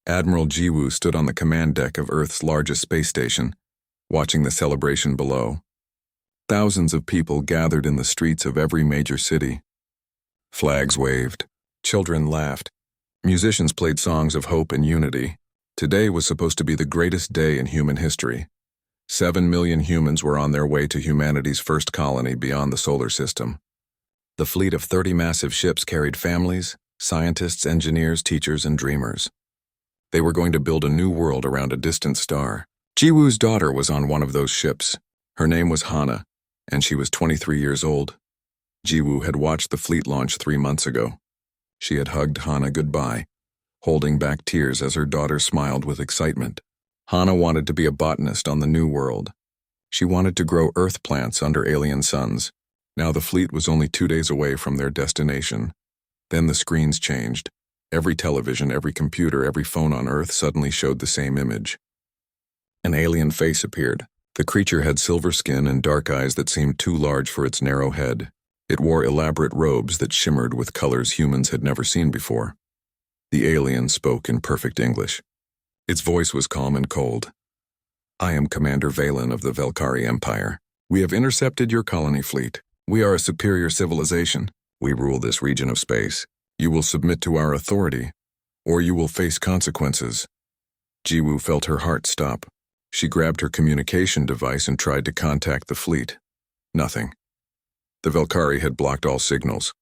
Admiral Jiwoo stood on the command deck of Earth's largest space station, watching the celebration below. Thousands of people gathered in the streets of every major city. Flags waved, children laughed, musicians played songs of hope and unity. Today was supposed to be the greatest day in human history. 7 million humans were on their way to humanity's first colony beyond the solar system. The fleet of 30 massive ships carried families, scientists, engineers, teachers, and dreamers. They were going to build a new world around a distant star. Jiwoo's daughter was on one of those ships. Her name was Hana, and she was 23 years old. Jiwoo had watched the fleet launch 3 months ago. She had hugged Hana goodbye, holding back tears as her daughter smiled with excitement. Hana wanted to be a botanist on the new world. She wanted to grow earth plants under alien suns. Now the fleet was only 2 days away from their destination. Then the screens changed. Every television, every computer, every phone on Earth suddenly showed the same image. An alien face appeared. The creature had silver skin and dark eyes that seemed too large for its narrow head. It wore elaborate robes that shimmered with colors humans had never seen before. The alien spoke in perfect English. Its voice was calm and cold. "I am Commander Valen of the Velkari Empire. We have intercepted your colony fleet. We are a superior civilization. We rule this region of space. You will submit to our authority, or you will face consequences." Jiwoo felt her heart stop. She grabbed her communication device and tried to contact the fleet. Nothing. The Velkari had blocked all signals.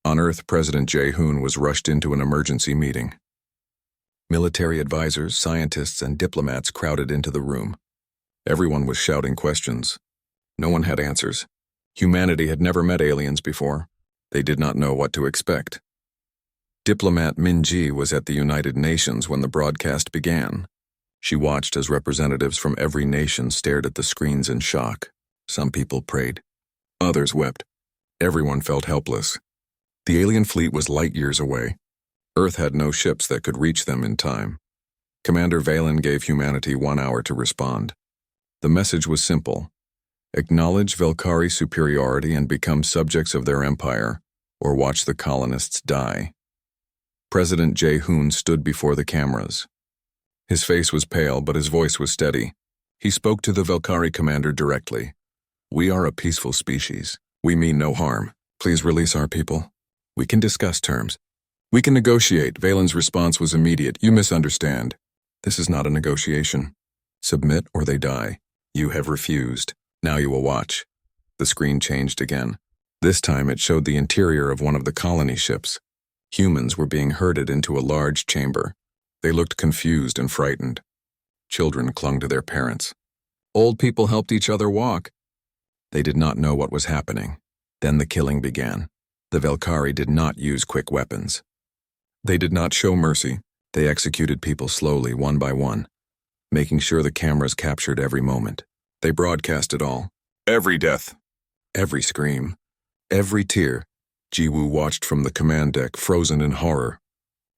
On Earth, President Jae-hoon was rushed into an emergency meeting. Military advisors, scientists, and diplomats crowded into the room. Everyone was shouting questions. No one had answers. Humanity had never met aliens before. They did not know what to expect. Diplomat Min-ji was at the United Nations when the broadcast began. She watched as representatives from every nation stared at the screens in shock. Some people prayed. Others wept. Everyone felt helpless. The alien fleet was light years away. Earth had no ships that could reach them in time. Commander Valen gave humanity 1 hour to respond. The message was simple. Acknowledge Velkari superiority and become subjects of their empire, or watch the colonists die. President Jae-hoon stood before the cameras. His face was pale, but his voice was steady. He spoke to the Velkari commander directly. "We are a peaceful species. We mean no harm. Please release our people. We can discuss terms. We can negotiate." Valen's response was immediate. "You misunderstand. This is not a negotiation. Submit or they die. You have refused. Now you will watch." The screen changed again. This time it showed the interior of one of the colony ships. Humans were being herded into a large chamber. They looked confused and frightened. Children clung to their parents. Old people helped each other walk. They did not know what was happening. Then the killing began. The Velkari did not use quick weapons. They did not show mercy. They executed people slowly, one by one, making sure the cameras captured every moment. They broadcast it all. Every death, every scream, every tear. Jiwoo watched from the command deck, frozen in horror.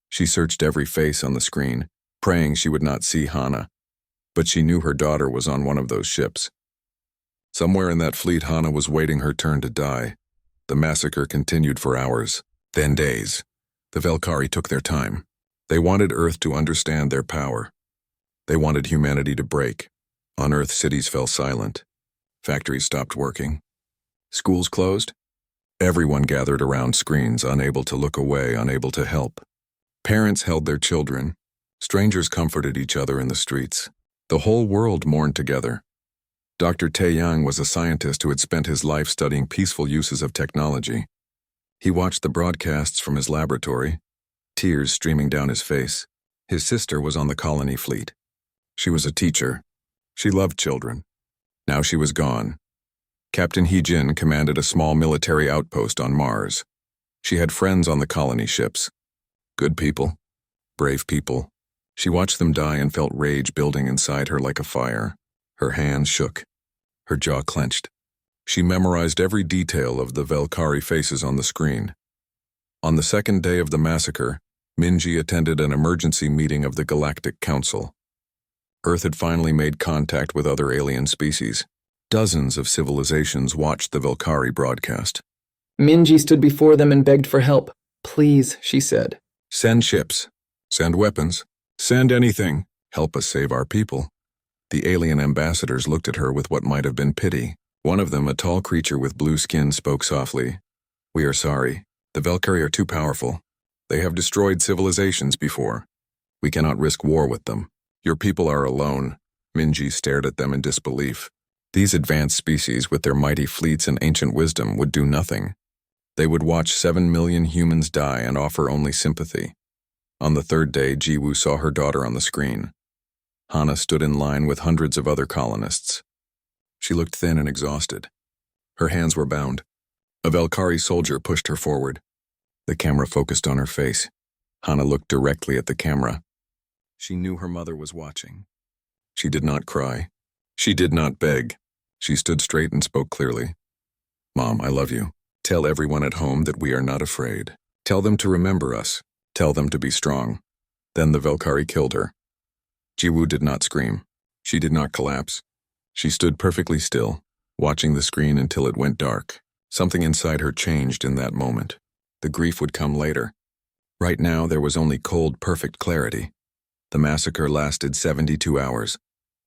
She searched every face on the screen, praying she would not see Hana. But she knew her daughter was on one of those ships. Somewhere in that fleet, Hana was waiting her turn to die. The massacre continued for hours, then days. The Velkari took their time. They wanted Earth to understand their power. They wanted humanity to break. On Earth, cities fell silent. Factories stopped working. Schools closed. Everyone gathered around screens, unable to look away, unable to help. Parents held their children. Strangers comforted each other in the streets. The whole world mourned together. Dr. Taeyang was a scientist who had spent his life studying peaceful uses of technology. He watched the broadcasts from his laboratory, tears streaming down his face. His sister was on the colony fleet. She was a teacher. She loved children. Now she was gone. Captain Hee-jin commanded a small military outpost on Mars. She had friends on the colony ships. Good people. Brave people. She watched them die and felt rage building inside her like a fire. Her hands shook. Her jaw clenched. She memorized every detail of the Velkari faces on the screen. On the second day of the massacre, Min-ji attended an emergency meeting of the Galactic Council. Earth had finally made contact with other alien species. Dozens of civilizations watched the Velkari broadcast. Min-ji stood before them and begged for help. "Please," she said. "Send ships. Send weapons. Send anything. Help us save our people. The alien ambassadors looked at her with what might have been pity. One of them, a tall creature with blue skin, spoke softly. We are sorry. The Valkyrie are too powerful. They have destroyed civilizations before. We cannot risk war with them. Your people are alone. Minji stared at them in disbelief. These advanced species with their mighty fleets and ancient wisdom would do nothing. They would watch 7 million humans die and offer only sympathy. On the third day, Jiwoo saw her daughter on the screen. Hana stood in line with hundreds of other colonists. She looked thin and exhausted. Her hands were bound. A Valkyrie soldier pushed her forward. The camera focused on her face. Hana looked directly at the camera. She knew her mother was watching. She did not cry. She did not beg. She stood straight and spoke clearly. Mom, I love you. Tell everyone at home that we are not afraid. Tell them to remember us. Tell them to be strong. Then the Valkyrie killed her. Jiwoo did not scream. She did not collapse. She stood perfectly still, watching the screen until it went dark. Something inside her changed in that moment. The grief would come later. Right now, there was only cold, perfect clarity. The massacre lasted 72 hours.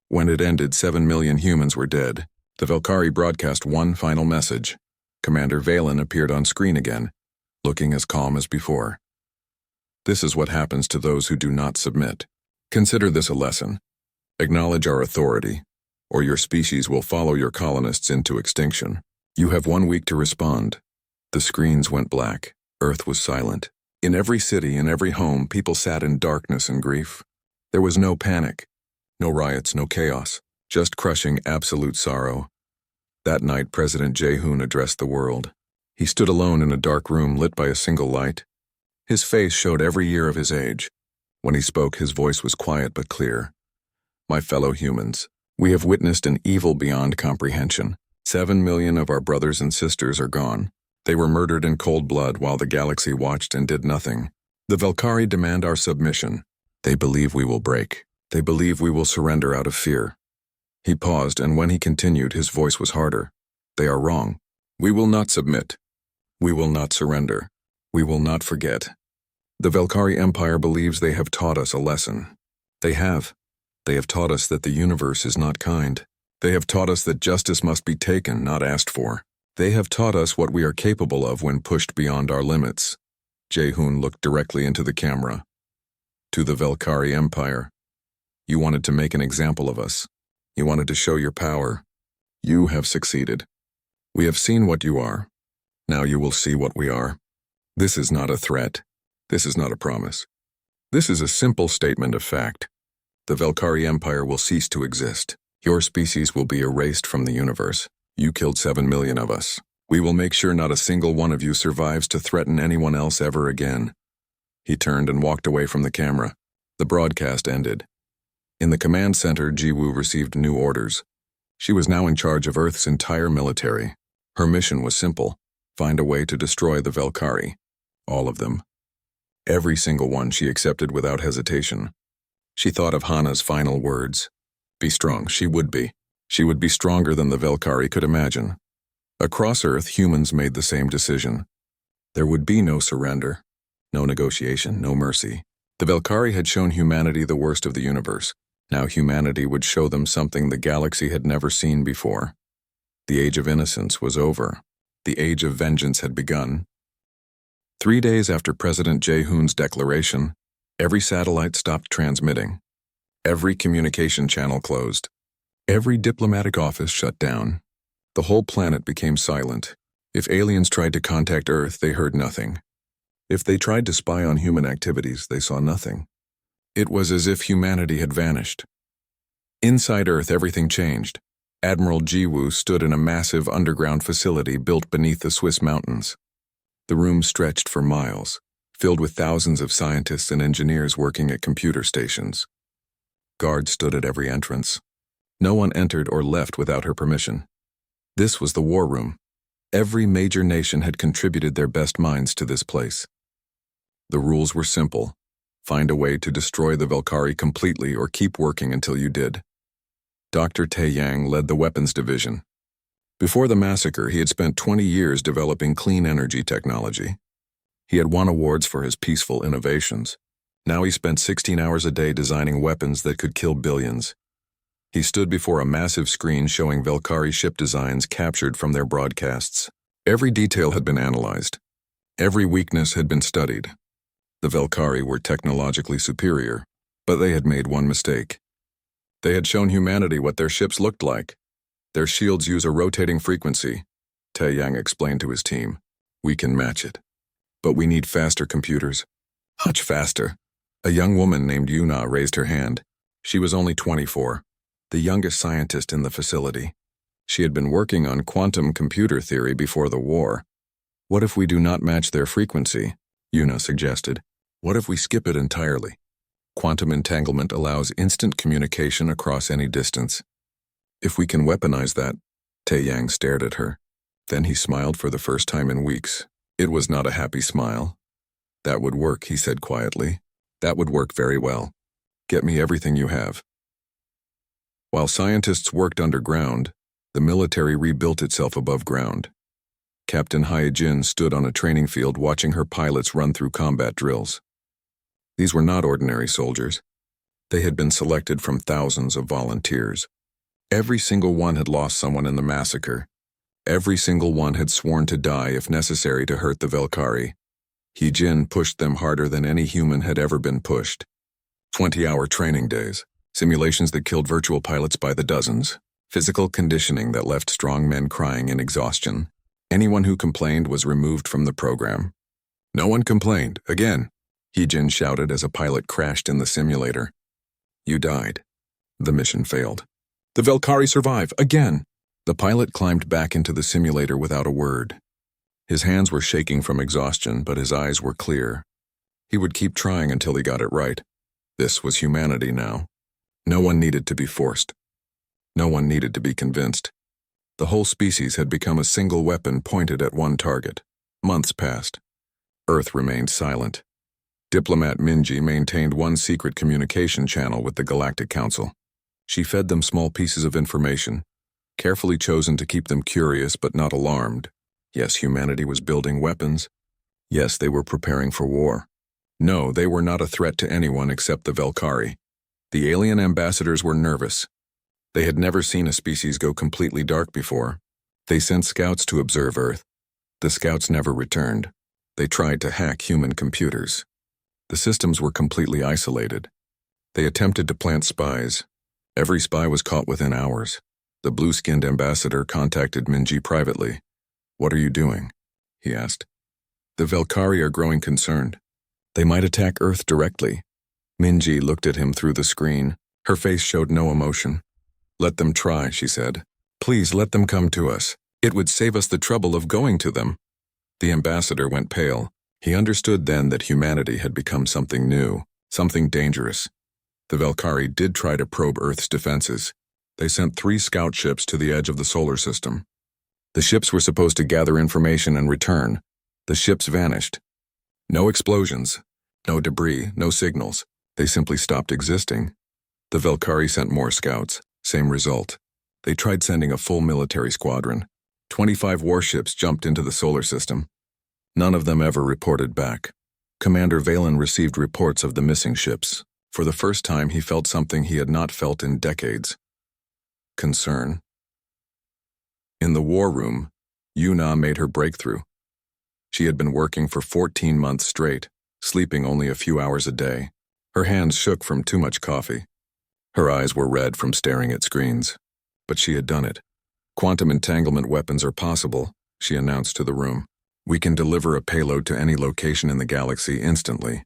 When it ended, 7 million humans were dead. The Valkyrie broadcast one final message. Commander Valen appeared on screen again, looking as calm as before. This is what happens to those who do not submit. Consider this a lesson. Acknowledge our authority, or your species will follow your colonists into extinction. You have 1 week to respond. The screens went black. Earth was silent. In every city, in every home, people sat in darkness and grief. There was no panic, no riots, no chaos, just crushing absolute sorrow. That night, President Jae-hoon addressed the world. He stood alone in a dark room lit by a single light. His face showed every year of his age. When he spoke, his voice was quiet but clear. My fellow humans, we have witnessed an evil beyond comprehension. 7 million of our brothers and sisters are gone. They were murdered in cold blood while the galaxy watched and did nothing. The Valkyrie demand our submission. They believe we will break. They believe we will surrender out of fear. He paused, and when he continued, his voice was harder. They are wrong. We will not submit. We will not surrender. We will not forget. The Valkyrie Empire believes they have taught us a lesson. They have. They have taught us that the universe is not kind. They have taught us that justice must be taken, not asked for. They have taught us what we are capable of when pushed beyond our limits. Jae-hoon looked directly into the camera. To the Valkyrie Empire. You wanted to make an example of us. You wanted to show your power. You have succeeded. We have seen what you are. Now you will see what we are. This is not a threat. This is not a promise. This is a simple statement of fact. The Valkyrie Empire will cease to exist. Your species will be erased from the universe. You killed 7 million of us. We will make sure not a single one of you survives to threaten anyone else ever again. He turned and walked away from the camera. The broadcast ended. In the command center, Jiwoo received new orders. She was now in charge of Earth's entire military. Her mission was simple: find a way to destroy the Valkyrie. All of them. Every single one she accepted without hesitation. She thought of Hana's final words. Be strong, she would be. She would be stronger than the Valkyrie could imagine. Across Earth, humans made the same decision. There would be no surrender, no negotiation, no mercy. The Valkyrie had shown humanity the worst of the universe. Now humanity would show them something the galaxy had never seen before. The age of innocence was over. The age of vengeance had begun. 3 days after President Jae-hoon's declaration, every satellite stopped transmitting. Every communication channel closed. Every diplomatic office shut down. The whole planet became silent. If aliens tried to contact Earth, they heard nothing. If they tried to spy on human activities, they saw nothing. It was as if humanity had vanished. Inside Earth, everything changed. Admiral Jiwoo stood in a massive underground facility built beneath the Swiss mountains. The room stretched for miles, filled with thousands of scientists and engineers working at computer stations. Guards stood at every entrance. No one entered or left without her permission. This was the war room. Every major nation had contributed their best minds to this place. The rules were simple. Find a way to destroy the Valkyrie completely or keep working until you did. Dr. Tae-yang led the weapons division. Before the massacre, he had spent 20 years developing clean energy technology. He had won awards for his peaceful innovations. Now he spent 16 hours a day designing weapons that could kill billions. He stood before a massive screen showing Velkari ship designs captured from their broadcasts. Every detail had been analyzed. Every weakness had been studied. The Velkari were technologically superior, but they had made one mistake. They had shown humanity what their ships looked like. Their shields use a rotating frequency, Tae-Yang explained to his team. We can match it. But we need faster computers. Much faster. A young woman named Yuna raised her hand. She was only 24, the youngest scientist in the facility. She had been working on quantum computer theory before the war. What if we do not match their frequency? Yuna suggested. What if we skip it entirely? Quantum entanglement allows instant communication across any distance. If we can weaponize that, Tae-Yang stared at her. Then he smiled for the first time in weeks. It was not a happy smile. That would work, he said quietly. That would work very well. Get me everything you have. While scientists worked underground, the military rebuilt itself above ground. Captain Hyejin stood on a training field watching her pilots run through combat drills. These were not ordinary soldiers. They had been selected from thousands of volunteers. Every single one had lost someone in the massacre. Every single one had sworn to die if necessary to hurt the Velkari. Hyejin pushed them harder than any human had ever been pushed. 20-hour training days, simulations that killed virtual pilots by the dozens, physical conditioning that left strong men crying in exhaustion. Anyone who complained was removed from the program. No one complained, again, Hyejin shouted as a pilot crashed in the simulator. You died. The mission failed. The Velkari survive, again. The pilot climbed back into the simulator without a word. His hands were shaking from exhaustion, but his eyes were clear. He would keep trying until he got it right. This was humanity now. No one needed to be forced. No one needed to be convinced. The whole species had become a single weapon pointed at one target. Months passed. Earth remained silent. Diplomat Minji maintained one secret communication channel with the Galactic Council. She fed them small pieces of information, carefully chosen to keep them curious but not alarmed. Yes, humanity was building weapons. Yes, they were preparing for war. No, they were not a threat to anyone except the Velkari. The alien ambassadors were nervous. They had never seen a species go completely dark before. They sent scouts to observe Earth. The scouts never returned. They tried to hack human computers. The systems were completely isolated. They attempted to plant spies. Every spy was caught within hours. The blue-skinned ambassador contacted Minji privately. What are you doing? He asked. The Velkari are growing concerned. They might attack Earth directly. Minji looked at him through the screen. Her face showed no emotion. Let them try, she said. Please let them come to us. It would save us the trouble of going to them. The ambassador went pale. He understood then that humanity had become something new, something dangerous. The Velkari did try to probe Earth's defenses. They sent 3 scout ships to the edge of the solar system. The ships were supposed to gather information and return. The ships vanished. No explosions, no debris, no signals. They simply stopped existing. The Velkari sent more scouts. Same result. They tried sending a full military squadron. 25 warships jumped into the solar system. None of them ever reported back. Commander Valen received reports of the missing ships. For the first time, he felt something he had not felt in decades. Concern. In the war room, Yuna made her breakthrough. She had been working for 14 months straight, sleeping only a few hours a day. Her hands shook from too much coffee. Her eyes were red from staring at screens. But she had done it. Quantum entanglement weapons are possible, she announced to the room. We can deliver a payload to any location in the galaxy instantly.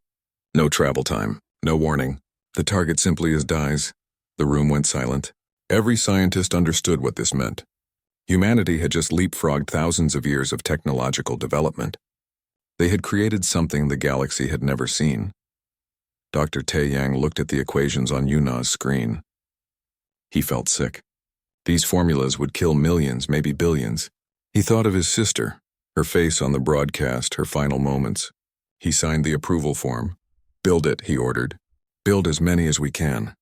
No travel time, no warning. The target simply dies. The room went silent. Every scientist understood what this meant. Humanity had just leapfrogged thousands of years of technological development. They had created something the galaxy had never seen. Dr. Tae-Yang looked at the equations on Yuna's screen. He felt sick. These formulas would kill millions, maybe billions. He thought of his sister, her face on the broadcast, her final moments. He signed the approval form. Build it, he ordered. Build as many as we can.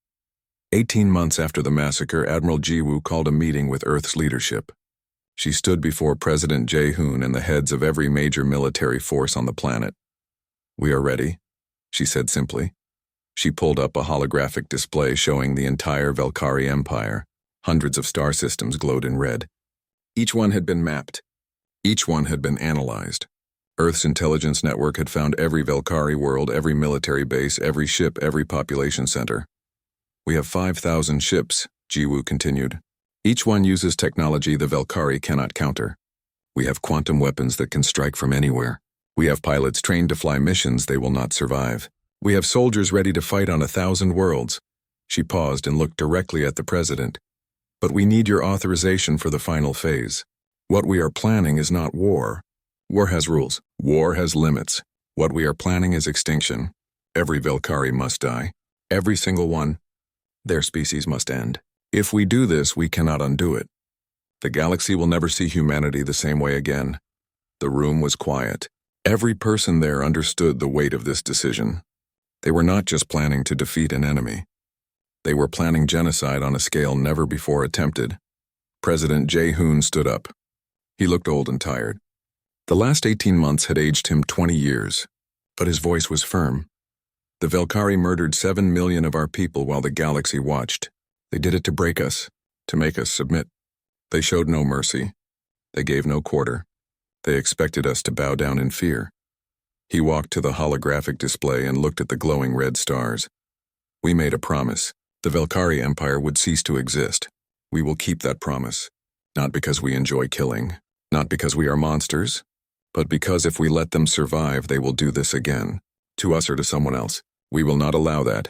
18 months after the massacre, Admiral Jiwoo called a meeting with Earth's leadership. She stood before President Jae-hoon and the heads of every major military force on the planet. We are ready, she said simply. She pulled up a holographic display showing the entire Velkari Empire. Hundreds of star systems glowed in red. Each one had been mapped. Each one had been analyzed. Earth's intelligence network had found every Velkari world, every military base, every ship, every population center. We have 5,000 ships, Jiwoo continued. Each one uses technology the Velkari cannot counter. We have quantum weapons that can strike from anywhere. We have pilots trained to fly missions they will not survive. We have soldiers ready to fight on 1,000 worlds. She paused and looked directly at the president. But we need your authorization for the final phase. What we are planning is not war. War has rules. War has limits. What we are planning is extinction. Every Velkari must die. Every single one. Their species must end. If we do this, we cannot undo it. The galaxy will never see humanity the same way again. The room was quiet. Every person there understood the weight of this decision. They were not just planning to defeat an enemy. They were planning genocide on a scale never before attempted. President Jae-hoon stood up. He looked old and tired. The last 18 months had aged him 20 years, but his voice was firm. The Velkari murdered 7 million of our people while the galaxy watched. They did it to break us, to make us submit. They showed no mercy. They gave no quarter. They expected us to bow down in fear. He walked to the holographic display and looked at the glowing red stars. We made a promise. The Velkari Empire would cease to exist. We will keep that promise. Not because we enjoy killing, not because we are monsters, but because if we let them survive, they will do this again. To us or to someone else. We will not allow that.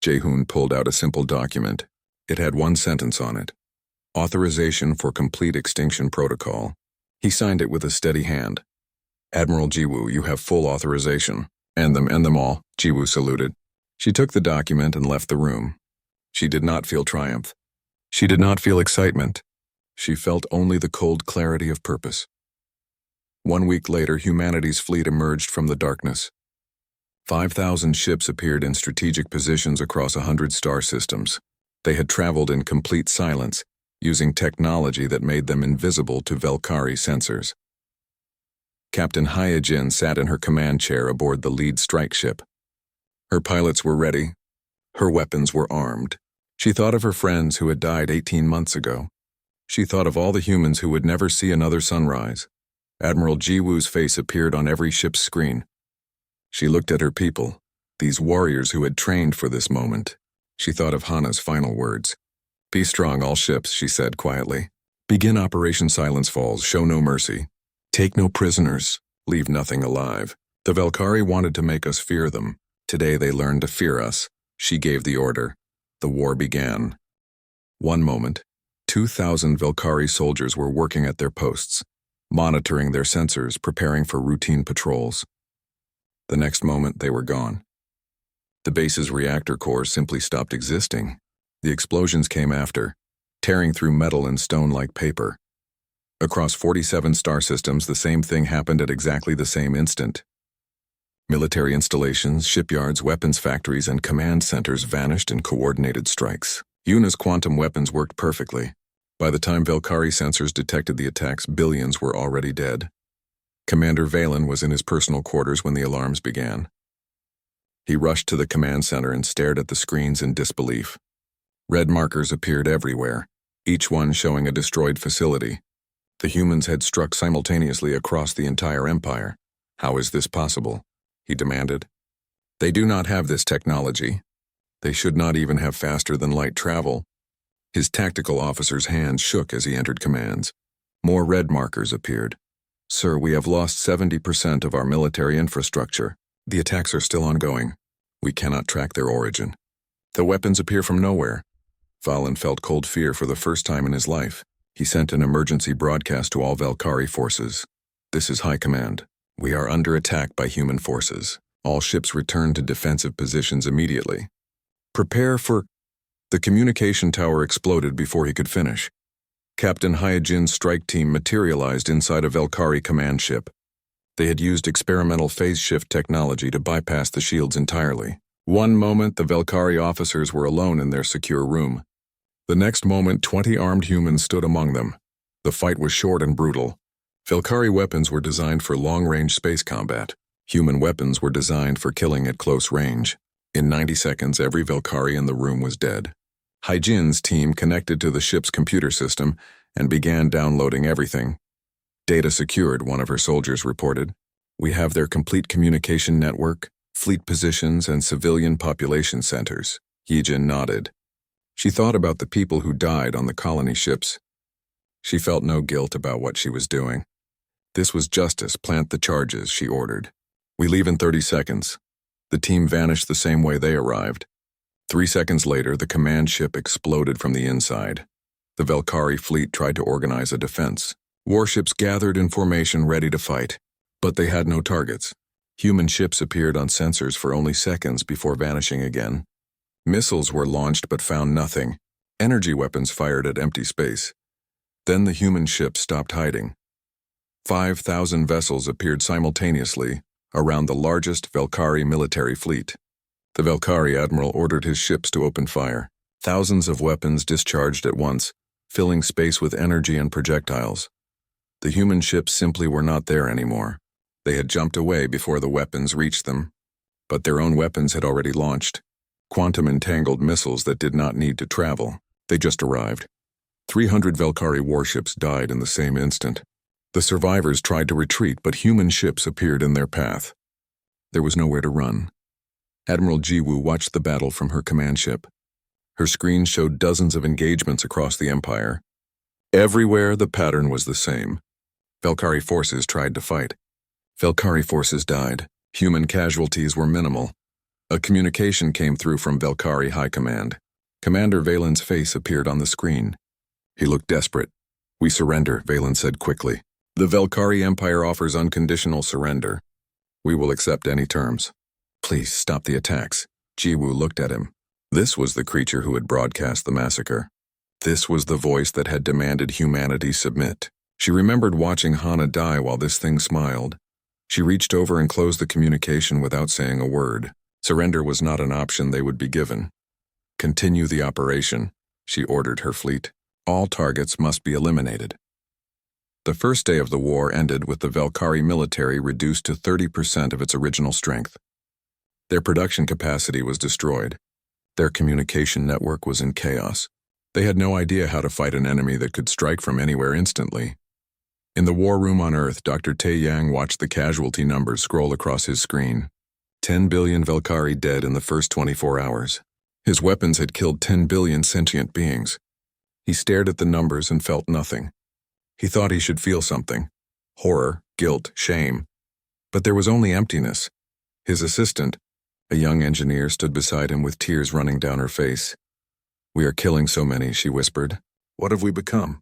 Jae-hoon pulled out a simple document. It had one sentence on it. Authorization for complete extinction protocol. He signed it with a steady hand. Admiral Jiwoo, you have full authorization. End them all, Jiwoo saluted. She took the document and left the room. She did not feel triumph. She did not feel excitement. She felt only the cold clarity of purpose. 1 week later, humanity's fleet emerged from the darkness. 5,000 ships appeared in strategic positions across 100 star systems. They had traveled in complete silence, using technology that made them invisible to Velkari sensors. Captain Hyojin sat in her command chair aboard the lead strike ship. Her pilots were ready. Her weapons were armed. She thought of her friends who had died 18 months ago. She thought of all the humans who would never see another sunrise. Admiral Jiwoo's face appeared on every ship's screen. She looked at her people, these warriors who had trained for this moment. She thought of Hana's final words. Be strong, all ships, she said quietly. Begin Operation Silence Falls, show no mercy. Take no prisoners, leave nothing alive. The Velkari wanted to make us fear them. Today they learned to fear us. She gave the order. The war began. One moment, 2,000 Velkari soldiers were working at their posts, monitoring their sensors, preparing for routine patrols. The next moment, they were gone. The base's reactor cores simply stopped existing. The explosions came after, tearing through metal and stone like paper. Across 47 star systems, the same thing happened at exactly the same instant. Military installations, shipyards, weapons factories, and command centers vanished in coordinated strikes. Yuna's quantum weapons worked perfectly. By the time Velkari sensors detected the attacks, billions were already dead. Commander Valen was in his personal quarters when the alarms began. He rushed to the command center and stared at the screens in disbelief. Red markers appeared everywhere, each one showing a destroyed facility. The humans had struck simultaneously across the entire empire. How is this possible? He demanded. They do not have this technology. They should not even have faster-than-light travel. His tactical officer's hands shook as he entered commands. More red markers appeared. Sir, we have lost 70% of our military infrastructure. The attacks are still ongoing. We cannot track their origin. The weapons appear from nowhere. Valen felt cold fear for the first time in his life. He sent an emergency broadcast to all Velkari forces. This is High Command. We are under attack by human forces. All ships return to defensive positions immediately. Prepare for... The communication tower exploded before he could finish. Captain Hyojin's strike team materialized inside a Velkari command ship. They had used experimental phase shift technology to bypass the shields entirely. One moment, the Velkari officers were alone in their secure room. The next moment, 20 armed humans stood among them. The fight was short and brutal. Velkari weapons were designed for long-range space combat. Human weapons were designed for killing at close range. In 90 seconds, every Velkari in the room was dead. Hyjin's team connected to the ship's computer system and began downloading everything. Data secured, one of her soldiers reported. We have their complete communication network, fleet positions, and civilian population centers. Hyjin nodded. She thought about the people who died on the colony ships. She felt no guilt about what she was doing. This was justice. Plant the charges, she ordered. We leave in 30 seconds. The team vanished the same way they arrived. 3 seconds later, the command ship exploded from the inside. The Velkari fleet tried to organize a defense. Warships gathered in formation ready to fight, but they had no targets. Human ships appeared on sensors for only seconds before vanishing again. Missiles were launched but found nothing. Energy weapons fired at empty space. Then the human ships stopped hiding. 5,000 vessels appeared simultaneously around the largest Velkari military fleet. The Velkari admiral ordered his ships to open fire. Thousands of weapons discharged at once, filling space with energy and projectiles. The human ships simply were not there anymore. They had jumped away before the weapons reached them. But their own weapons had already launched. Quantum-entangled missiles that did not need to travel. They just arrived. 300 Velkari warships died in the same instant. The survivors tried to retreat, but human ships appeared in their path. There was nowhere to run. Admiral Jiwoo watched the battle from her command ship. Her screen showed dozens of engagements across the Empire. Everywhere the pattern was the same. Velkari forces tried to fight. Velkari forces died. Human casualties were minimal. A communication came through from Velkari High Command. Commander Valen's face appeared on the screen. He looked desperate. We surrender, Valen said quickly. The Velkari Empire offers unconditional surrender. We will accept any terms. Please stop the attacks. Jiwoo looked at him. This was the creature who had broadcast the massacre. This was the voice that had demanded humanity submit. She remembered watching Hana die while this thing smiled. She reached over and closed the communication without saying a word. Surrender was not an option they would be given. Continue the operation, she ordered her fleet. All targets must be eliminated. The first day of the war ended with the Velkari military reduced to 30% of its original strength. Their production capacity was destroyed. Their communication network was in chaos. They had no idea how to fight an enemy that could strike from anywhere instantly. In the war room on Earth, Dr. Tae Yang watched the casualty numbers scroll across his screen. 10 billion Velkari dead in the first 24 hours. His weapons had killed 10 billion sentient beings. He stared at the numbers and felt nothing. He thought he should feel something. Horror, guilt, shame. But there was only emptiness. His assistant, a young engineer, stood beside him with tears running down her face. We are killing so many, she whispered. What have we become?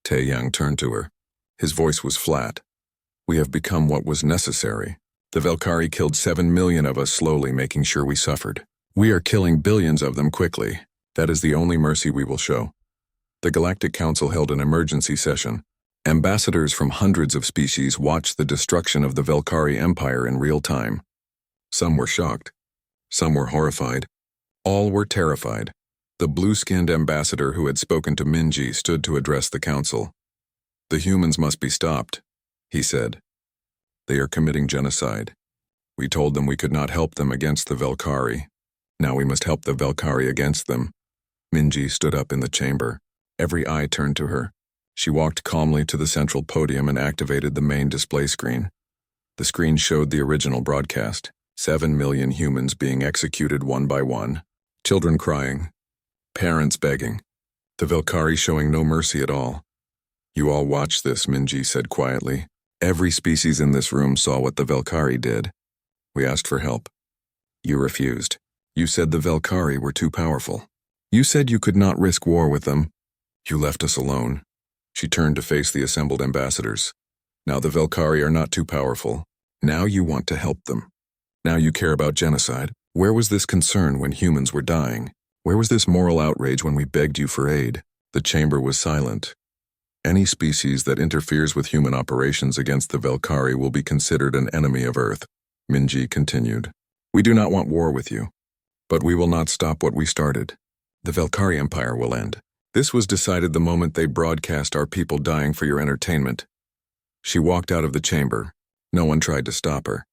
Tae Yang turned to her. His voice was flat. We have become what was necessary. The Velkari killed 7 million of us slowly, making sure we suffered. We are killing billions of them quickly. That is the only mercy we will show. The Galactic Council held an emergency session. Ambassadors from hundreds of species watched the destruction of the Velkari Empire in real time. Some were shocked. Some were horrified. All were terrified. The blue-skinned ambassador who had spoken to Minji stood to address the council. The humans must be stopped, he said. They are committing genocide. We told them we could not help them against the Velkari. Now we must help the Velkari against them. Minji stood up in the chamber. Every eye turned to her. She walked calmly to the central podium and activated the main display screen. The screen showed the original broadcast. 7 million humans being executed one by one. Children crying. Parents begging. The Velkari showing no mercy at all. You all watched this, Minji said quietly. Every species in this room saw what the Velkari did. We asked for help. You refused. You said the Velkari were too powerful. You said you could not risk war with them. You left us alone. She turned to face the assembled ambassadors. Now the Velkari are not too powerful. Now you want to help them. Now you care about genocide. Where was this concern when humans were dying? Where was this moral outrage when we begged you for aid? The chamber was silent. Any species that interferes with human operations against the Velkari will be considered an enemy of Earth, Minji continued. We do not want war with you, but we will not stop what we started. The Velkari Empire will end. This was decided the moment they broadcast our people dying for your entertainment. She walked out of the chamber. No one tried to stop her.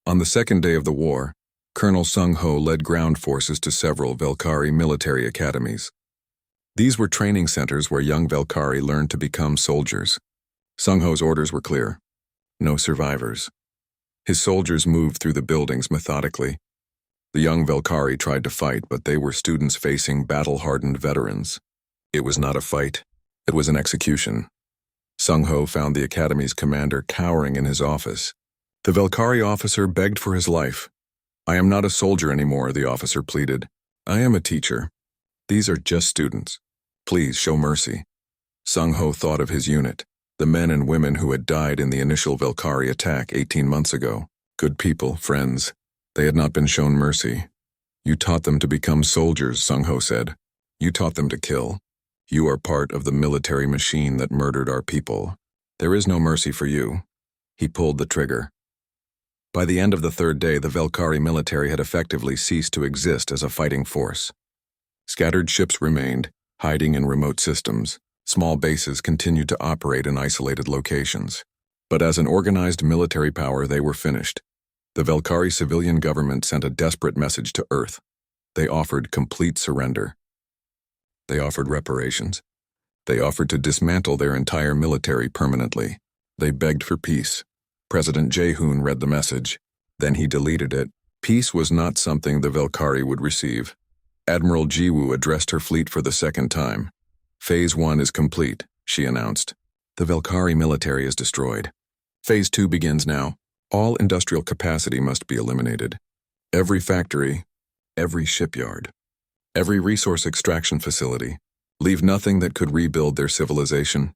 On the second day of the war, Colonel Sung-ho led ground forces to several Velkari military academies. These were training centers where young Velkari learned to become soldiers. Sung-ho's orders were clear: no survivors. His soldiers moved through the buildings methodically. The young Velkari tried to fight, but they were students facing battle-hardened veterans. It was not a fight. It was an execution. Sung-ho found the academy's commander cowering in his office. The Velkari officer begged for his life. "I am not a soldier anymore," the officer pleaded. "I am a teacher. These are just students. Please show mercy." Sung-ho thought of his unit, the men and women who had died in the initial Velkari attack 18 months ago. Good people, friends. They had not been shown mercy. "You taught them to become soldiers," Sung-ho said. "You taught them to kill. You are part of the military machine that murdered our people. There is no mercy for you." He pulled the trigger. By the end of the third day, the Velkari military had effectively ceased to exist as a fighting force. Scattered ships remained, hiding in remote systems. Small bases continued to operate in isolated locations. But as an organized military power, they were finished. The Velkari civilian government sent a desperate message to Earth. They offered complete surrender. They offered reparations. They offered to dismantle their entire military permanently. They begged for peace. President Jae-hoon read the message. Then he deleted it. Peace was not something the Velkari would receive. Admiral Ji-woo addressed her fleet for the second time. "Phase 1 is complete," she announced. "The Velkari military is destroyed. Phase 2 begins now. All industrial capacity must be eliminated. Every factory, every shipyard, every resource extraction facility. Leave nothing that could rebuild their civilization."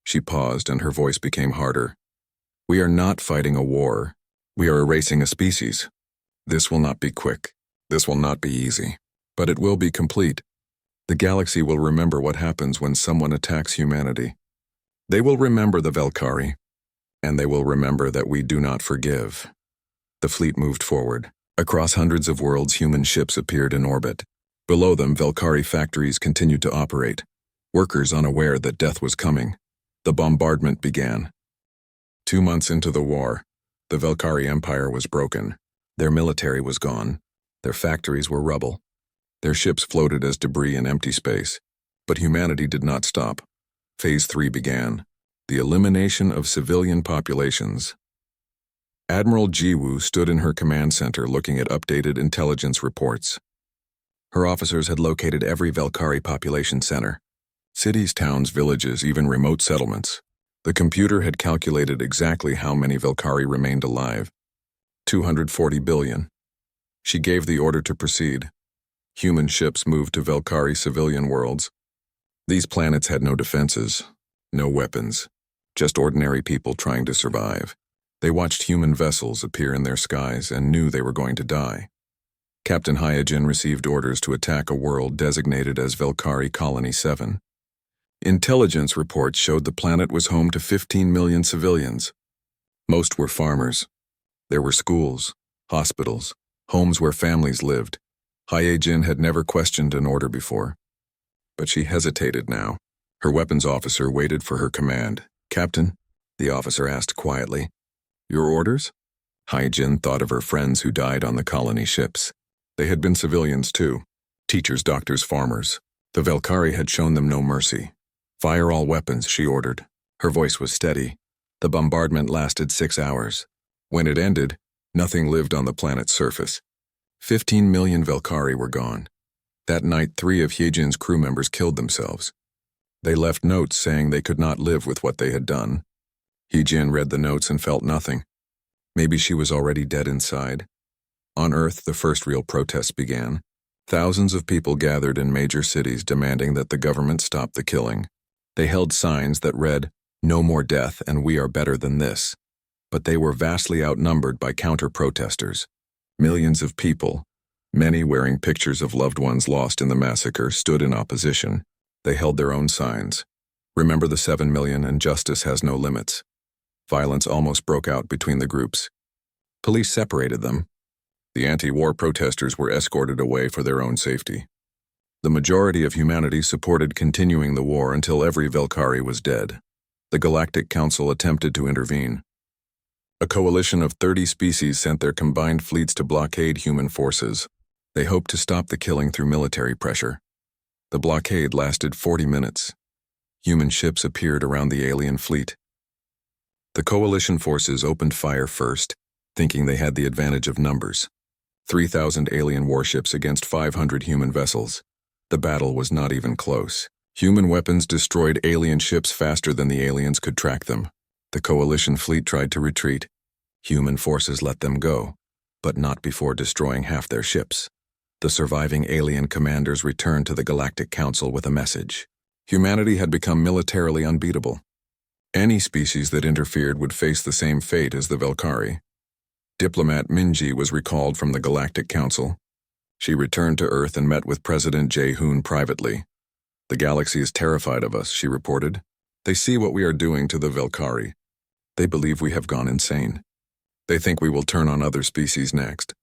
She paused and her voice became harder. "We are not fighting a war. We are erasing a species. This will not be quick. This will not be easy. But it will be complete. The galaxy will remember what happens when someone attacks humanity. They will remember the Velkari, and they will remember that we do not forgive." The fleet moved forward. Across hundreds of worlds, human ships appeared in orbit. Below them, Velkari factories continued to operate. Workers unaware that death was coming. The bombardment began. 2 months into the war, the Velkari Empire was broken. Their military was gone. Their factories were rubble. Their ships floated as debris in empty space. But humanity did not stop. Phase 3 began. The elimination of civilian populations. Admiral Ji-woo stood in her command center looking at updated intelligence reports. Her officers had located every Velkari population center. Cities, towns, villages, even remote settlements. The computer had calculated exactly how many Velkari remained alive. 240 billion. She gave the order to proceed. Human ships moved to Velkari civilian worlds. These planets had no defenses, no weapons, just ordinary people trying to survive. They watched human vessels appear in their skies and knew they were going to die. Captain Hyojin received orders to attack a world designated as Velkari Colony 7. Intelligence reports showed the planet was home to 15 million civilians. Most were farmers. There were schools, hospitals, homes where families lived. Hyojin had never questioned an order before. But she hesitated now. Her weapons officer waited for her command. "Captain?" the officer asked quietly. "Your orders?" Hyojin thought of her friends who died on the colony ships. They had been civilians too. Teachers, doctors, farmers. The Velkari had shown them no mercy. "Fire all weapons," she ordered. Her voice was steady. The bombardment lasted 6 hours. When it ended, nothing lived on the planet's surface. 15 million Velkari were gone. That night, 3 of Hyojin's crew members killed themselves. They left notes saying they could not live with what they had done. Hyojin read the notes and felt nothing. Maybe she was already dead inside. On Earth, the first real protests began. Thousands of people gathered in major cities demanding that the government stop the killing. They held signs that read, "No more death and we are better than this." But they were vastly outnumbered by counter-protesters. Millions of people, many wearing pictures of loved ones lost in the massacre, stood in opposition. They held their own signs. "Remember the 7 million and justice has no limits." Violence almost broke out between the groups. Police separated them. The anti-war protesters were escorted away for their own safety. The majority of humanity supported continuing the war until every Velkari was dead. The Galactic Council attempted to intervene. A coalition of 30 species sent their combined fleets to blockade human forces. They hoped to stop the killing through military pressure. The blockade lasted 40 minutes. Human ships appeared around the alien fleet. The coalition forces opened fire first, thinking they had the advantage of numbers. 3,000 alien warships against 500 human vessels. The battle was not even close. Human weapons destroyed alien ships faster than the aliens could track them. The coalition fleet tried to retreat. Human forces let them go, but not before destroying half their ships. The surviving alien commanders returned to the Galactic Council with a message. Humanity had become militarily unbeatable. Any species that interfered would face the same fate as the Velkari. Diplomat Minji was recalled from the Galactic Council. She returned to Earth and met with President Jae-hoon privately. "The galaxy is terrified of us," she reported. "They see what we are doing to the Velkari. They believe we have gone insane. They think we will turn on other species next."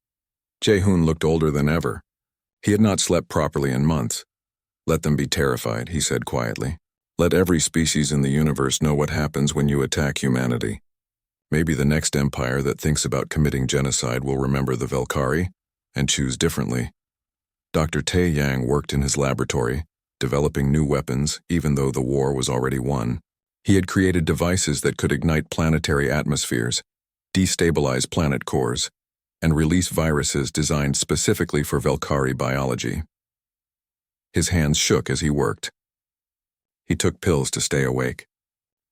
Jae-hoon looked older than ever. He had not slept properly in months. "Let them be terrified," he said quietly. "Let every species in the universe know what happens when you attack humanity. Maybe the next empire that thinks about committing genocide will remember the Velkari and choose differently." Dr. Tae Yang worked in his laboratory, developing new weapons even though the war was already won. He had created devices that could ignite planetary atmospheres, destabilize planet cores, and release viruses designed specifically for Velkari biology. His hands shook as he worked. He took pills to stay awake.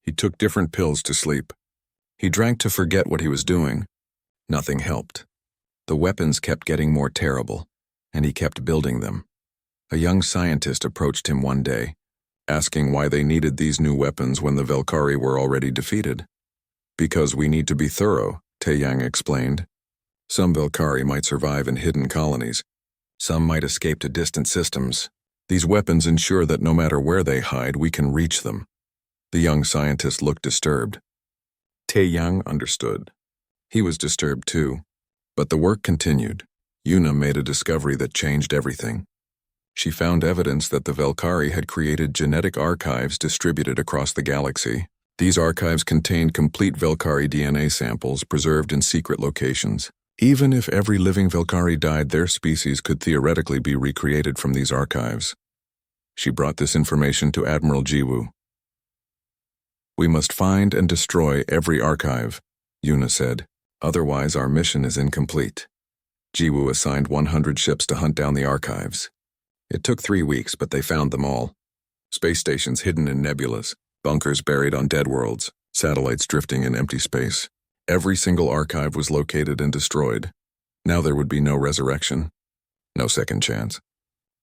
He took different pills to sleep. He drank to forget what he was doing. Nothing helped. The weapons kept getting more terrible, and he kept building them. A young scientist approached him one day, asking why they needed these new weapons when the Velkari were already defeated. "Because we need to be thorough," Tae-yang explained. "Some Velkari might survive in hidden colonies. Some might escape to distant systems. These weapons ensure that no matter where they hide, we can reach them." The young scientist looked disturbed. Tae-yang understood. He was disturbed too. But the work continued. Yuna made a discovery that changed everything. She found evidence that the Velkari had created genetic archives distributed across the galaxy. These archives contained complete Velkari DNA samples preserved in secret locations. Even if every living Velkari died, their species could theoretically be recreated from these archives. She brought this information to Admiral Jiwoo. "We must find and destroy every archive," Yuna said. "Otherwise our mission is incomplete." Jiwoo assigned 100 ships to hunt down the archives. It took 3 weeks, but they found them all. Space stations hidden in nebulas, bunkers buried on dead worlds, satellites drifting in empty space. Every single archive was located and destroyed. Now there would be no resurrection, no second chance.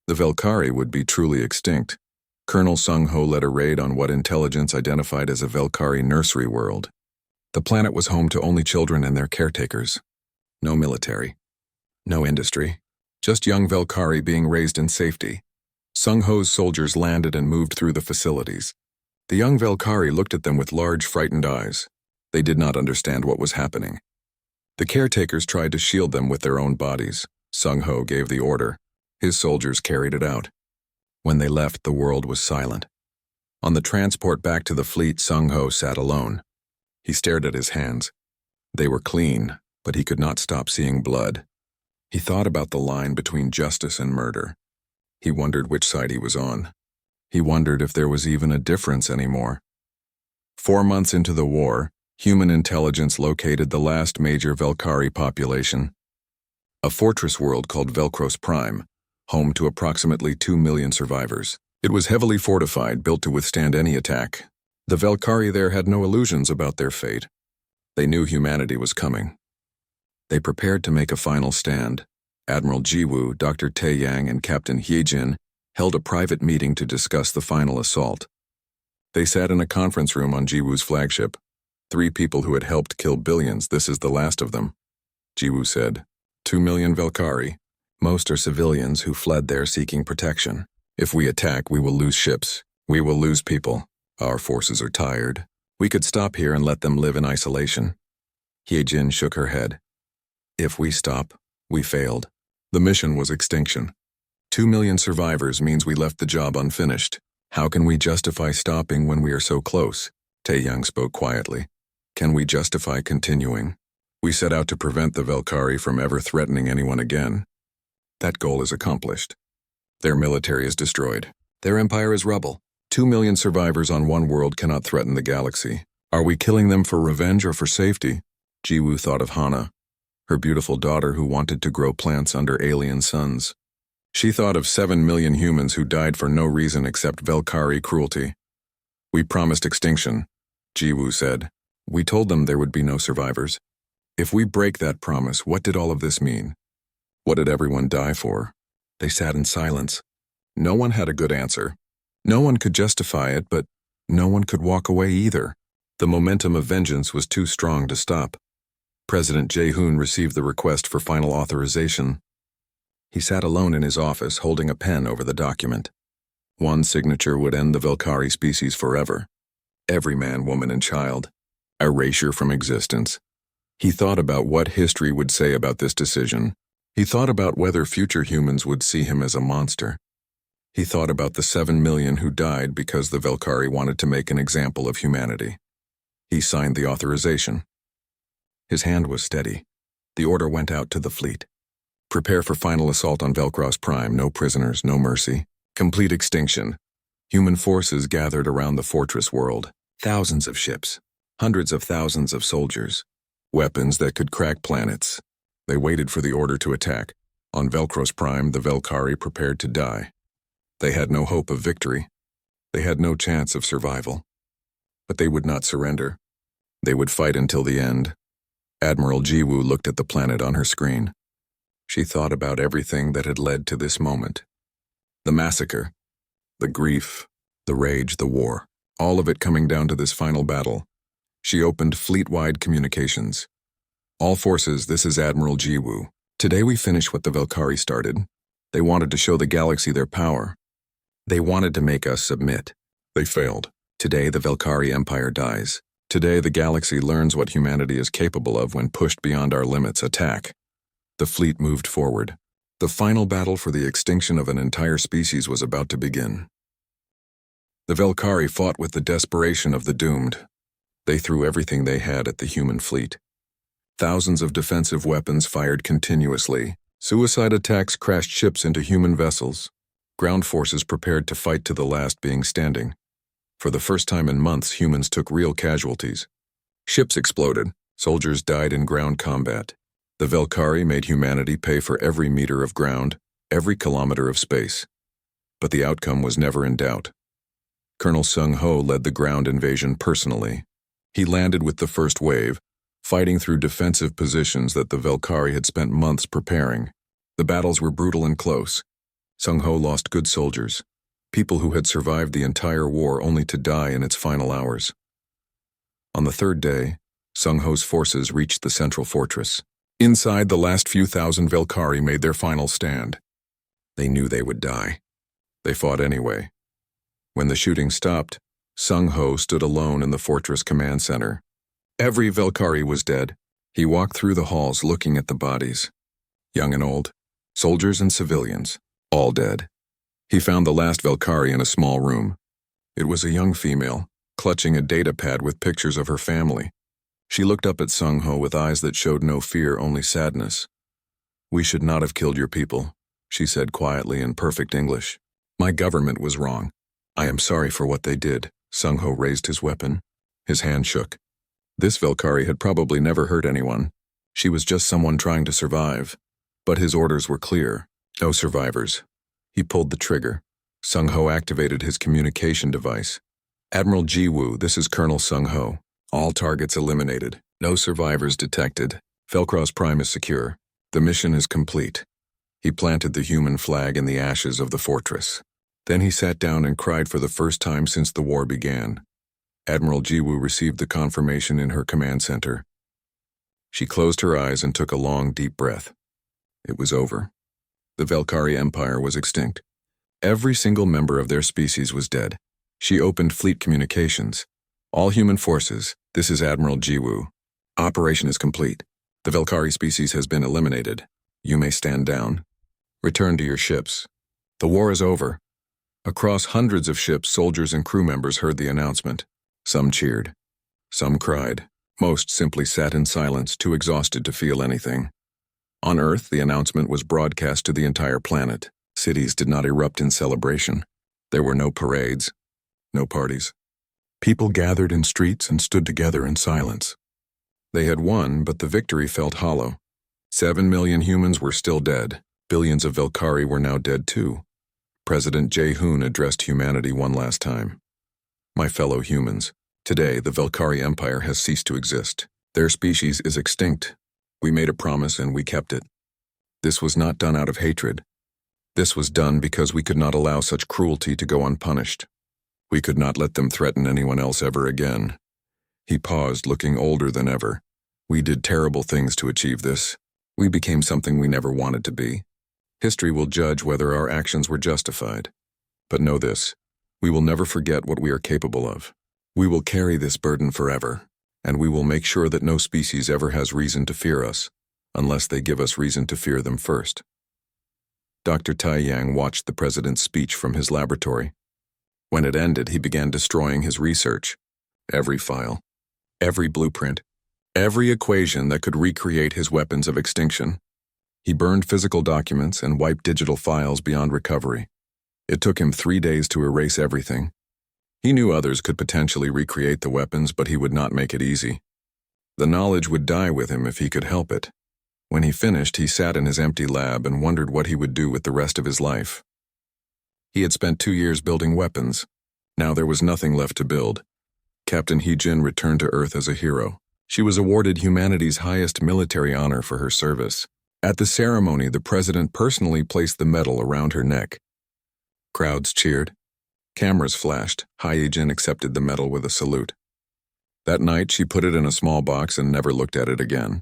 The Velkari would be truly extinct. Colonel Sung-ho led a raid on what intelligence identified as a Velkari nursery world. The planet was home to only children and their caretakers. No military. No industry. Just young Velkari being raised in safety. Sung-ho's soldiers landed and moved through the facilities. The young Velkari looked at them with large, frightened eyes. They did not understand what was happening. The caretakers tried to shield them with their own bodies. Sung-ho gave the order. His soldiers carried it out. When they left, the world was silent. On the transport back to the fleet, Sung-ho sat alone. He stared at his hands. They were clean, but he could not stop seeing blood. He thought about the line between justice and murder. He wondered which side he was on. He wondered if there was even a difference anymore. 4 months into the war, human intelligence located the last major Velkari population. A fortress world called Velkros Prime, home to approximately 2 million survivors. It was heavily fortified, built to withstand any attack. The Velkari there had no illusions about their fate. They knew humanity was coming. They prepared to make a final stand. Admiral Jiwoo, Dr. Tae-yang, and Captain Hyejin held a private meeting to discuss the final assault. They sat in a conference room on Jiwoo's flagship. 3 people who had helped kill billions, this is the last of them. Jiwoo said, 2 million Velkari. Most are civilians who fled there seeking protection. If we attack, we will lose ships. We will lose people. Our forces are tired. We could stop here and let them live in isolation. Hyejin shook her head. If we stop, we failed. The mission was extinction. 2 million survivors means we left the job unfinished. How can we justify stopping when we are so close? Tae-yang spoke quietly. Can we justify continuing? We set out to prevent the Velkari from ever threatening anyone again. That goal is accomplished. Their military is destroyed. Their empire is rubble. 2 million survivors on one world cannot threaten the galaxy. Are we killing them for revenge or for safety? Jiwoo thought of Hana, her beautiful daughter who wanted to grow plants under alien suns. She thought of 7 million humans who died for no reason except Velkari cruelty. We promised extinction, Jiwoo said. We told them there would be no survivors. If we break that promise, what did all of this mean? What did everyone die for? They sat in silence. No one had a good answer. No one could justify it, but no one could walk away either. The momentum of vengeance was too strong to stop. President Jae-hoon received the request for final authorization. He sat alone in his office, holding a pen over the document. One signature would end the Velkari species forever. Every man, woman, and child. Erasure from existence. He thought about what history would say about this decision. He thought about whether future humans would see him as a monster. He thought about the 7 million who died because the Velkari wanted to make an example of humanity. He signed the authorization. His hand was steady. The order went out to the fleet. Prepare for final assault on Velkros Prime. No prisoners, no mercy. Complete extinction. Human forces gathered around the fortress world. Thousands of ships. Hundreds of thousands of soldiers. Weapons that could crack planets. They waited for the order to attack. On Velkros Prime, the Velkari prepared to die. They had no hope of victory. They had no chance of survival. But they would not surrender. They would fight until the end. Admiral Jiwoo looked at the planet on her screen. She thought about everything that had led to this moment. The massacre, the grief, the rage, the war, all of it coming down to this final battle. She opened fleet-wide communications. All forces, this is Admiral Jiwoo. Today we finish what the Velkari started. They wanted to show the galaxy their power. They wanted to make us submit. They failed. Today the Velkari Empire dies. Today the galaxy learns what humanity is capable of when pushed beyond our limits. Attack. The fleet moved forward. The final battle for the extinction of an entire species was about to begin. The Velkari fought with the desperation of the doomed. They threw everything they had at the human fleet. Thousands of defensive weapons fired continuously. Suicide attacks crashed ships into human vessels. Ground forces prepared to fight to the last being standing. For the first time in months, humans took real casualties. Ships exploded. Soldiers died in ground combat. The Velkari made humanity pay for every meter of ground, every kilometer of space. But the outcome was never in doubt. Colonel Sung-ho led the ground invasion personally. He landed with the first wave, fighting through defensive positions that the Velkari had spent months preparing. The battles were brutal and close. Sung-ho lost good soldiers, people who had survived the entire war only to die in its final hours. On the third day, Sung-ho's forces reached the central fortress. Inside, the last few thousand Velkari made their final stand. They knew they would die. They fought anyway. When the shooting stopped, Sung-ho stood alone in the fortress command center. Every Velkari was dead. He walked through the halls looking at the bodies. Young and old, soldiers and civilians, all dead. He found the last Velkari in a small room. It was a young female, clutching a data pad with pictures of her family. She looked up at Sung-ho with eyes that showed no fear, only sadness. "We should not have killed your people," she said quietly in perfect English. "My government was wrong. I am sorry for what they did." Sung-ho raised his weapon. His hand shook. This Velkari had probably never hurt anyone. She was just someone trying to survive. But his orders were clear. No survivors. He pulled the trigger. Sung-ho activated his communication device. "Admiral Jiwoo, this is Colonel Sung-ho. All targets eliminated. No survivors detected. Velkros Prime is secure. The mission is complete." He planted the human flag in the ashes of the fortress. Then he sat down and cried for the first time since the war began. Admiral Jiwoo received the confirmation in her command center. She closed her eyes and took a long, deep breath. It was over. The Velkari Empire was extinct. Every single member of their species was dead. She opened fleet communications. "All human forces, this is Admiral Jiwoo. Operation is complete. The Velkari species has been eliminated. You may stand down. Return to your ships. The war is over." Across hundreds of ships, soldiers and crew members heard the announcement. Some cheered. Some cried. Most simply sat in silence, too exhausted to feel anything. On Earth, the announcement was broadcast to the entire planet. Cities did not erupt in celebration. There were no parades, no parties. People gathered in streets and stood together in silence. They had won, but the victory felt hollow. 7 million humans were still dead. Billions of Velkari were now dead too. President Jae-hoon addressed humanity one last time. My fellow humans, today the Velkari Empire has ceased to exist. Their species is extinct. We made a promise and we kept it. This was not done out of hatred. This was done because we could not allow such cruelty to go unpunished. We could not let them threaten anyone else ever again. He paused, looking older than ever. We did terrible things to achieve this. We became something we never wanted to be. History will judge whether our actions were justified. But know this, we will never forget what we are capable of. We will carry this burden forever, and we will make sure that no species ever has reason to fear us, unless they give us reason to fear them first. Dr. Tai Yang watched the president's speech from his laboratory. When it ended, he began destroying his research. Every file, every blueprint, every equation that could recreate his weapons of extinction. He burned physical documents and wiped digital files beyond recovery. It took him 3 days to erase everything. He knew others could potentially recreate the weapons, but he would not make it easy. The knowledge would die with him if he could help it. When he finished, he sat in his empty lab and wondered what he would do with the rest of his life. He had spent 2 years building weapons. Now there was nothing left to build. Captain Hee-jin returned to Earth as a hero. She was awarded humanity's highest military honor for her service. At the ceremony, the president personally placed the medal around her neck. Crowds cheered. Cameras flashed. Hee-jin accepted the medal with a salute. That night, she put it in a small box and never looked at it again.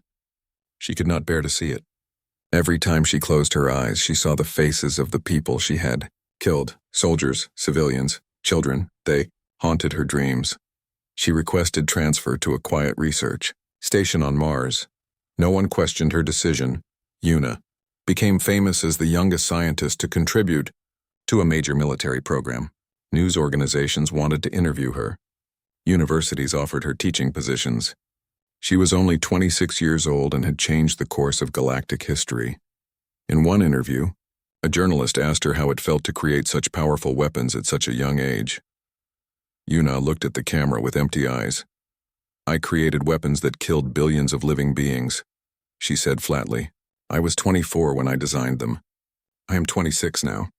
She could not bear to see it. Every time she closed her eyes, she saw the faces of the people she had killed, soldiers, civilians, children. They haunted her dreams. She requested transfer to a quiet research station on Mars. No one questioned her decision. Yuna became famous as the youngest scientist to contribute to a major military program. News organizations wanted to interview her. Universities offered her teaching positions. She was only 26 years old and had changed the course of galactic history. In one interview, a journalist asked her how it felt to create such powerful weapons at such a young age. Yuna looked at the camera with empty eyes. "I created weapons that killed billions of living beings," she said flatly. "I was 24 when I designed them. I am 26 now.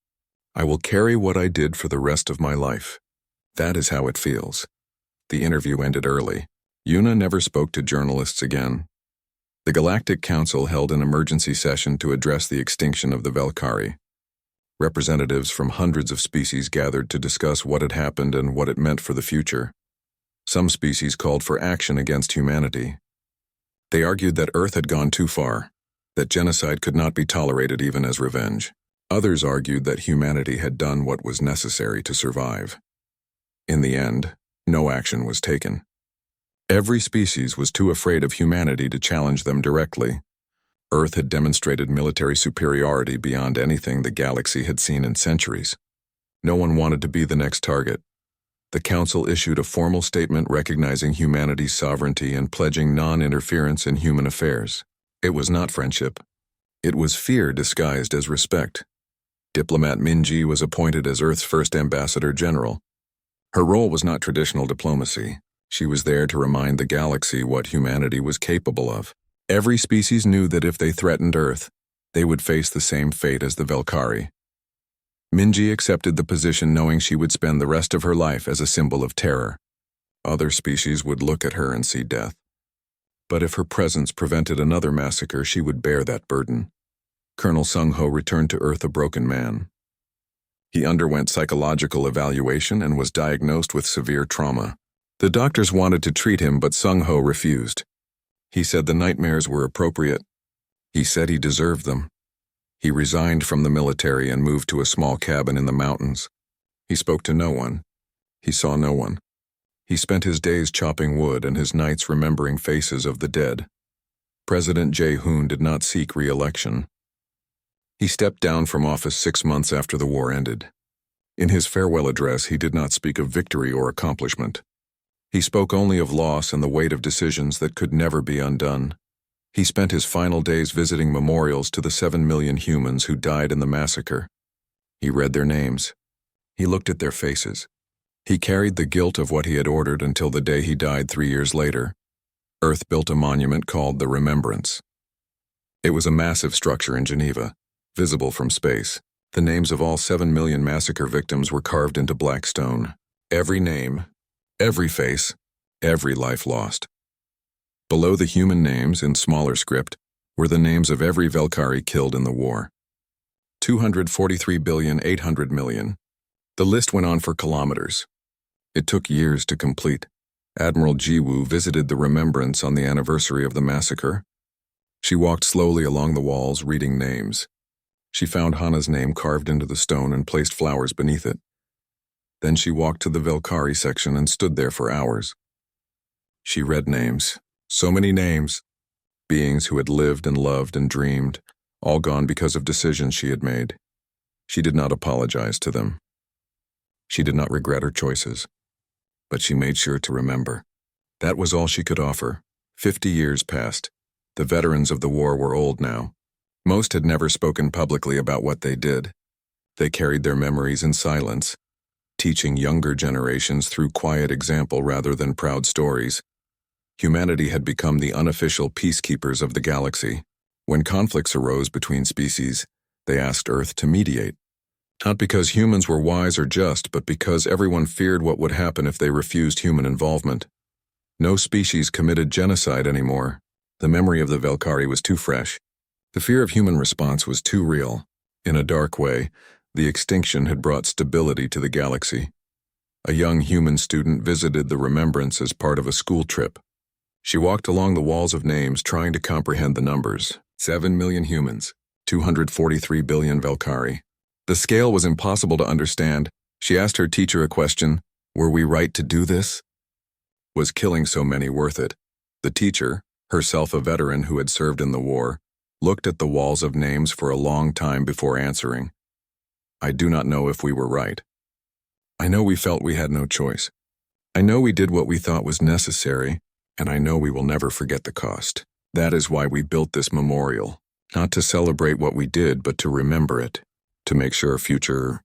I will carry what I did for the rest of my life. That is how it feels." The interview ended early. Yuna never spoke to journalists again. The Galactic Council held an emergency session to address the extinction of the Velkari. Representatives from hundreds of species gathered to discuss what had happened and what it meant for the future. Some species called for action against humanity. They argued that Earth had gone too far, that genocide could not be tolerated even as revenge. Others argued that humanity had done what was necessary to survive. In the end, no action was taken. Every species was too afraid of humanity to challenge them directly. Earth had demonstrated military superiority beyond anything the galaxy had seen in centuries. No one wanted to be the next target. The Council issued a formal statement recognizing humanity's sovereignty and pledging non-interference in human affairs. It was not friendship. It was fear disguised as respect. Diplomat Minji was appointed as Earth's first ambassador general. Her role was not traditional diplomacy. She was there to remind the galaxy what humanity was capable of. Every species knew that if they threatened Earth, they would face the same fate as the Velkari. Minji accepted the position knowing she would spend the rest of her life as a symbol of terror. Other species would look at her and see death. But if her presence prevented another massacre, she would bear that burden. Colonel Sung-ho returned to Earth a broken man. He underwent psychological evaluation and was diagnosed with severe trauma. The doctors wanted to treat him, but Sung-ho refused. He said the nightmares were appropriate. He said he deserved them. He resigned from the military and moved to a small cabin in the mountains. He spoke to no one. He saw no one. He spent his days chopping wood and his nights remembering faces of the dead. President Jae-hoon did not seek re-election. He stepped down from office 6 months after the war ended. In his farewell address, he did not speak of victory or accomplishment. He spoke only of loss and the weight of decisions that could never be undone. He spent his final days visiting memorials to the 7 million humans who died in the massacre. He read their names. He looked at their faces. He carried the guilt of what he had ordered until the day he died 3 years later. Earth built a monument called the Remembrance. It was a massive structure in Geneva, visible from space. The names of all 7 million massacre victims were carved into black stone. Every name, every face, every life lost. Below the human names, in smaller script, were the names of every Valkyrie killed in the war. 243,800,000,000. The list went on for kilometers. It took years to complete. Admiral Jiwoo visited the Remembrance on the anniversary of the massacre. She walked slowly along the walls, reading names. She found Hana's name carved into the stone and placed flowers beneath it. Then she walked to the Valkyrie section and stood there for hours. She read names. So many names. Beings who had lived and loved and dreamed, all gone because of decisions she had made. She did not apologize to them. She did not regret her choices. But she made sure to remember. That was all she could offer. 50 years passed. The veterans of the war were old now. Most had never spoken publicly about what they did. They carried their memories in silence, teaching younger generations through quiet example rather than proud stories. Humanity had become the unofficial peacekeepers of the galaxy. When conflicts arose between species, they asked Earth to mediate. Not because humans were wise or just, but because everyone feared what would happen if they refused human involvement. No species committed genocide anymore. The memory of the Valkyrie was too fresh. The fear of human response was too real. In a dark way, the extinction had brought stability to the galaxy. A young human student visited the Remembrance as part of a school trip. She walked along the walls of names trying to comprehend the numbers. 7 million humans, 243 billion Valkyrie. The scale was impossible to understand. She asked her teacher a question: were we right to do this? Was killing so many worth it? The teacher, herself a veteran who had served in the war, looked at the walls of names for a long time before answering. I do not know if we were right. I know we felt we had no choice. I know we did what we thought was necessary, and I know we will never forget the cost. That is why we built this memorial, not to celebrate what we did, but to remember it, to make sure future